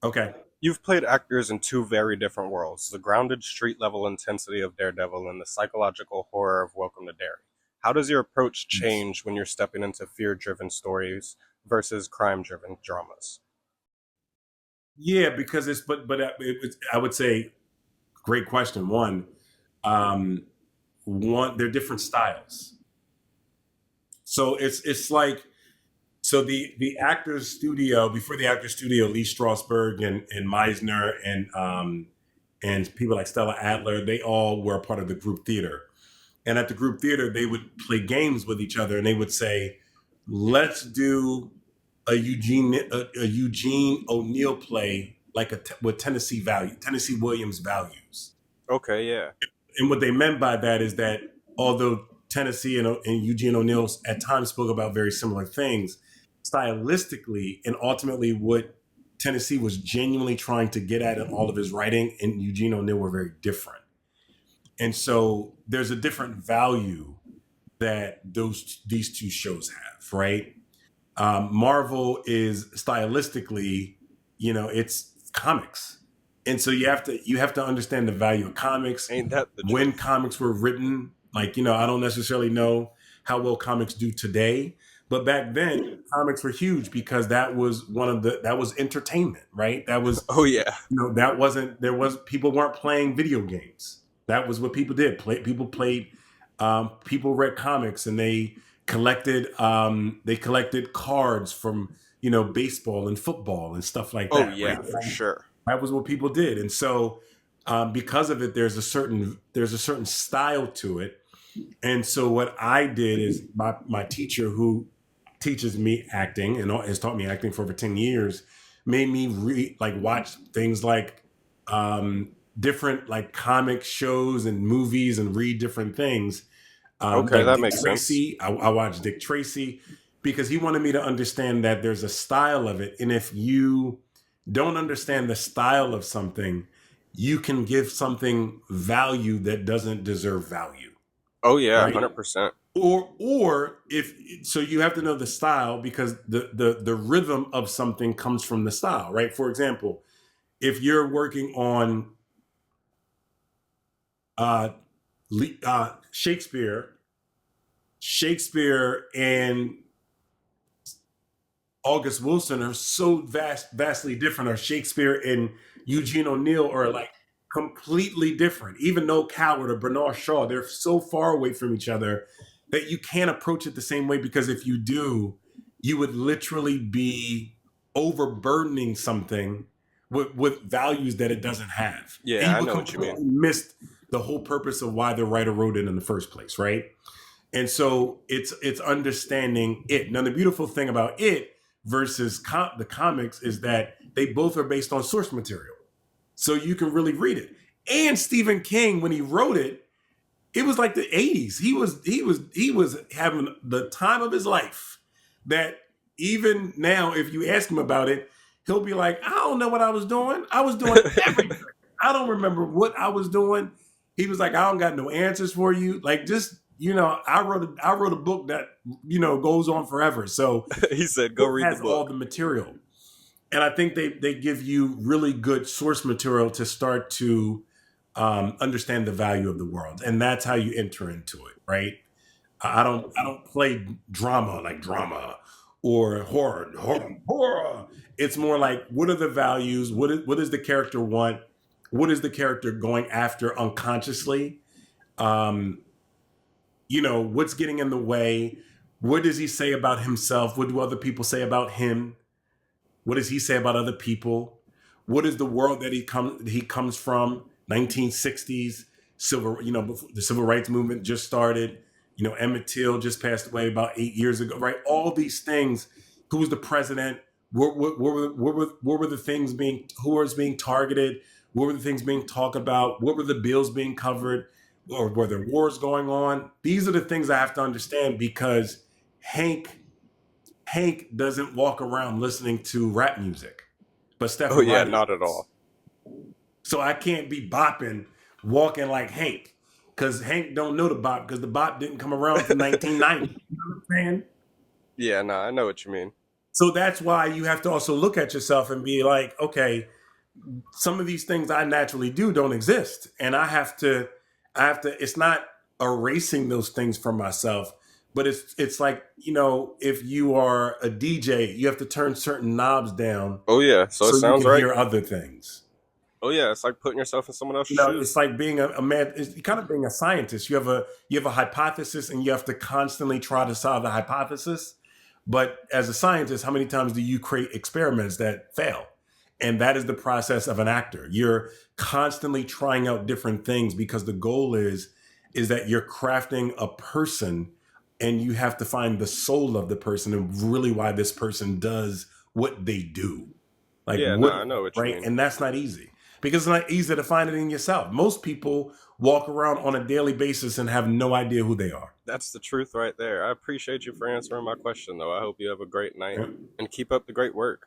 Okay. You've played actors in two very different worlds, the grounded street level intensity of Daredevil and the psychological horror of Welcome to Derry. How does your approach Yes. change when you're stepping into fear driven stories versus crime driven dramas? Yeah, because I would say great question. Um, one, they're different styles. So it's like so the actors studio before the actors studio, Lee Strasberg and Meisner and people like Stella Adler, they all were a part of the group theater. And at the group theater, they would play games with each other, and they would say, "Let's do a Eugene O'Neill play like with Tennessee Williams values." Okay, yeah. And what they meant by that is that although Tennessee and Eugene O'Neill at times spoke about very similar things, stylistically and ultimately what Tennessee was genuinely trying to get at in all of his writing and Eugene O'Neill were very different. And so there's a different value that these two shows have, right? Marvel is stylistically, it's comics, and so you have to understand the value of comics, Ain't that the when truth? comics were written. Like, I don't necessarily know how well comics do today, but back then comics were huge because that was entertainment, right? That was Oh, yeah. that wasn't there was people weren't playing video games. That was what people did. People played. People read comics and they collected cards from baseball and football and stuff like Oh, that. Right. yeah, for sure. That was what people did, and so because of it, there's a certain style to it. And so what I did is my teacher, who teaches me acting and has taught me acting for over 10 years, made me watch things like different like comic shows and movies and read different things. Okay, Like that Dick makes sense. Tracy, I watched Dick Tracy because he wanted me to understand that there's a style of it. And if you don't understand the style of something, you can give something value that doesn't deserve value, Oh, yeah, right? 100%. Or if so, you have to know the style because the rhythm of something comes from the style, right? For example, if you're working on uh, Shakespeare and August Wilson are so vastly different, or Shakespeare and Eugene O'Neill are like completely different. Even though Coward or Bernard Shaw, they're so far away from each other that you can't approach it the same way, because if you do, you would literally be overburdening something with values that it doesn't have. And Yeah, you I would know what you mean. completely miss the whole purpose of why the writer wrote it in the first place, right? And so it's understanding it. Now the beautiful thing about it versus the comics is that they both are based on source material, so you can really read it. And Stephen King, when he wrote it, it was like the 80s. He was having the time of his life. That even now, if you ask him about it, he'll be like, I don't know what I was doing. I was doing everything. I don't remember what I was doing. He was like, I don't got no answers for you. Like, just I wrote a book that goes on forever. So He said, go book read the has all book. the material, and I think they give you really good source material to start to understand the value of the world, and that's how you enter into it, right? I don't play drama like drama or horror. It's more like, what are the values? What does the character want? What is the character going after unconsciously? Um, what's getting in the way? What does he say about himself? What do other people say about him? What does he say about other people? What is the world that he comes from? 1960s civil, before the civil rights movement just started. Emmett Till just passed away about 8 years ago, right? All these things. Who was the president? What were the things who was being targeted? What were the things being talked about? What were the bills being covered? Or were there wars going on? These are the things I have to understand, because Hank Hank doesn't walk around listening to rap music, but Oh, Stephen yeah, Riley not at does. all. So I can't be bopping, walking like Hank, because Hank don't know the bop, because the bop didn't come around to 1990. You know what I'm saying? Yeah, nah, I know what you mean. So that's why you have to also look at yourself and be like, okay, some of these things I naturally do don't exist, and I have to. It's not erasing those things from myself, but it's like, if you are a DJ, you have to turn certain knobs down Oh yeah, so it so you sounds can right. hear other things. Oh yeah, it's like putting yourself in someone else's shoes. It's like being a man. It's kind of being a scientist. You have a hypothesis, and you have to constantly try to solve the hypothesis. But as a scientist, how many times do you create experiments that fail? And that is the process of an actor. You're constantly trying out different things because the goal is that you're crafting a person, and you have to find the soul of the person and really why this person does what they do. Like Yeah, no, what, I know what you right? mean. And that's not easy because it's not easy to find it in yourself. Most people walk around on a daily basis and have no idea who they are. That's the truth right there. I appreciate you for answering my question, though. I hope you have a great night Yeah. and keep up the great work.